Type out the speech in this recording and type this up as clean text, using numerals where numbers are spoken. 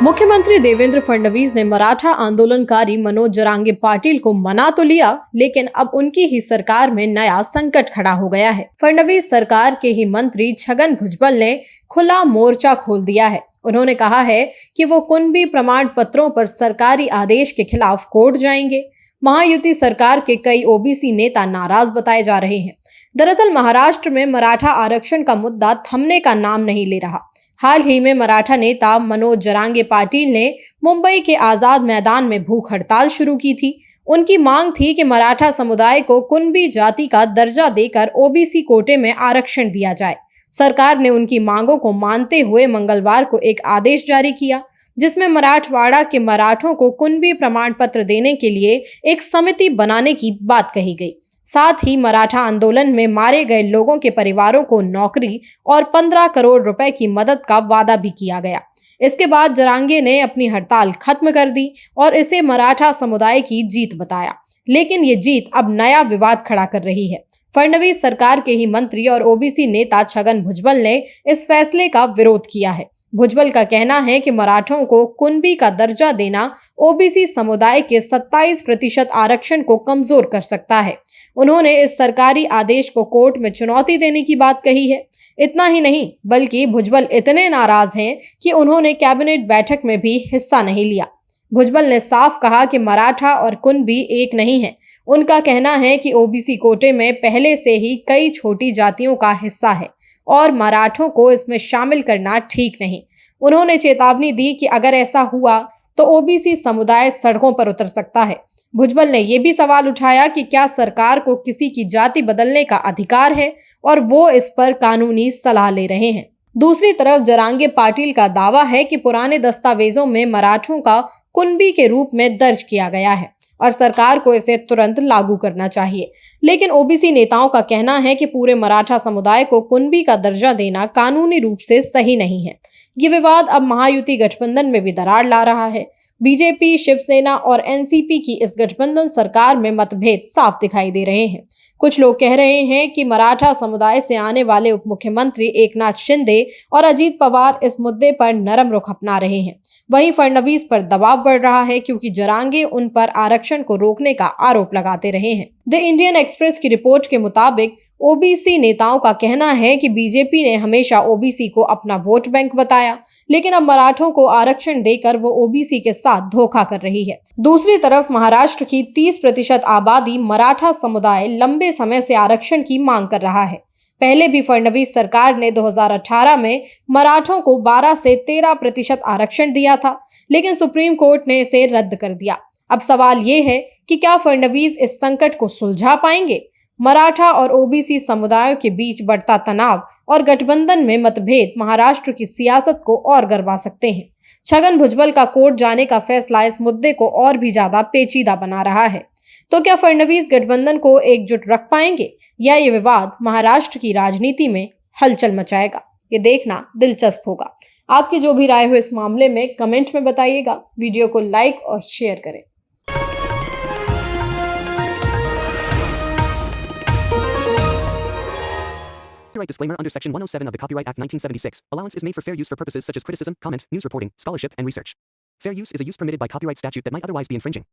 मुख्यमंत्री देवेंद्र फडणवीस ने मराठा आंदोलनकारी मनोज जरांगे पाटिल को मना तो लिया, लेकिन अब उनकी ही सरकार में नया संकट खड़ा हो गया है। फडणवीस सरकार के ही मंत्री छगन भुजबल ने खुला मोर्चा खोल दिया है। उन्होंने कहा है कि वो कुणबी प्रमाण पत्रों पर सरकारी आदेश के खिलाफ कोर्ट जाएंगे। महायुति सरकार के कई ओबीसी नेता नाराज बताए जा रहे हैं। दरअसल महाराष्ट्र में मराठा आरक्षण का मुद्दा थमने का नाम नहीं ले रहा। हाल ही में मराठा नेता मनोज जरांगे पाटिल ने मुंबई के आजाद मैदान में भूख हड़ताल शुरू की थी। उनकी मांग थी कि मराठा समुदाय को कुणबी जाति का दर्जा देकर ओबीसी कोटे में आरक्षण दिया जाए। सरकार ने उनकी मांगों को मानते हुए मंगलवार को एक आदेश जारी किया, जिसमें मराठवाड़ा के मराठों को कुणबी प्रमाण पत्र देने के लिए एक समिति बनाने की बात कही गई। साथ ही मराठा आंदोलन में मारे गए लोगों के परिवारों को नौकरी और 15 करोड़ रुपए की मदद का वादा भी किया गया। इसके बाद जरांगे ने अपनी हड़ताल खत्म कर दी और इसे मराठा समुदाय की जीत बताया, लेकिन ये जीत अब नया विवाद खड़ा कर रही है। फडणवीस सरकार के ही मंत्री और ओबीसी नेता छगन भुजबल ने इस फैसले का विरोध किया है। भुजबल का कहना है कि मराठों को कुणबी का दर्जा देना ओबीसी समुदाय के 27% आरक्षण को कमजोर कर सकता है। उन्होंने इस सरकारी आदेश को कोर्ट में चुनौती देने की बात कही है। इतना ही नहीं, बल्कि भुजबल इतने नाराज हैं कि उन्होंने कैबिनेट बैठक में भी हिस्सा नहीं लिया। भुजबल ने साफ कहा कि मराठा और कुणबी एक नहीं है। उनका कहना है कि ओबीसी कोटे में पहले से ही कई छोटी जातियों का हिस्सा है और मराठों को इसमें शामिल करना ठीक नहीं। उन्होंने चेतावनी दी कि अगर ऐसा हुआ तो ओबीसी समुदाय सड़कों पर उतर सकता है। भुजबल ने यह भी सवाल उठाया कि क्या सरकार को किसी की जाति बदलने का अधिकार है और वो इस पर कानूनी सलाह ले रहे हैं। दूसरी तरफ जरांगे पाटिल का दावा है कि पुराने दस्तावेजों में मराठों का कुणबी के रूप में दर्ज किया गया है और सरकार को इसे तुरंत लागू करना चाहिए। लेकिन ओबीसी नेताओं का कहना है कि पूरे मराठा समुदाय को कुणबी का दर्जा देना कानूनी रूप से सही नहीं है। ये विवाद अब महायुति गठबंधन में भी दरार ला रहा है। बीजेपी, शिवसेना और एनसीपी की इस गठबंधन सरकार में मतभेद साफ दिखाई दे रहे हैं। कुछ लोग कह रहे हैं कि मराठा समुदाय से आने वाले उप मुख्यमंत्री एकनाथ शिंदे और अजीत पवार इस मुद्दे पर नरम रुख अपना रहे हैं। वहीं फडणवीस पर दबाव बढ़ रहा है क्योंकि जरांगे उन पर आरक्षण को रोकने का आरोप लगाते रहे हैं। द इंडियन एक्सप्रेस की रिपोर्ट के मुताबिक ओबीसी नेताओं का कहना है कि बीजेपी ने हमेशा ओबीसी को अपना वोट बैंक बताया, लेकिन अब मराठों को आरक्षण देकर वो ओबीसी के साथ धोखा कर रही है। दूसरी तरफ महाराष्ट्र की 30% आबादी मराठा समुदाय लंबे समय से आरक्षण की मांग कर रहा है। पहले भी फडणवीस सरकार ने 2018 में मराठों को 12 से 13% आरक्षण दिया था, लेकिन सुप्रीम कोर्ट ने इसे रद्द कर दिया। अब सवाल ये है कि क्या फडणवीस इस संकट को सुलझा पाएंगे? मराठा और ओबीसी समुदायों के बीच बढ़ता तनाव और गठबंधन में मतभेद महाराष्ट्र की सियासत को और गरमा सकते हैं। छगन भुजबल का कोर्ट जाने का फैसला इस मुद्दे को और भी ज्यादा पेचीदा बना रहा है। तो क्या फडणवीस गठबंधन को एकजुट रख पाएंगे या ये विवाद महाराष्ट्र की राजनीति में हलचल मचाएगा? ये देखना दिलचस्प होगा। आपकी जो भी राय हो इस मामले में कमेंट में बताइएगा। वीडियो को लाइक और शेयर करें। Copyright disclaimer under Section 107 of the Copyright Act 1976. Allowance is made for fair use for purposes such as criticism, comment, news reporting, scholarship, and research. Fair use is a use permitted by copyright statute that might otherwise be infringing.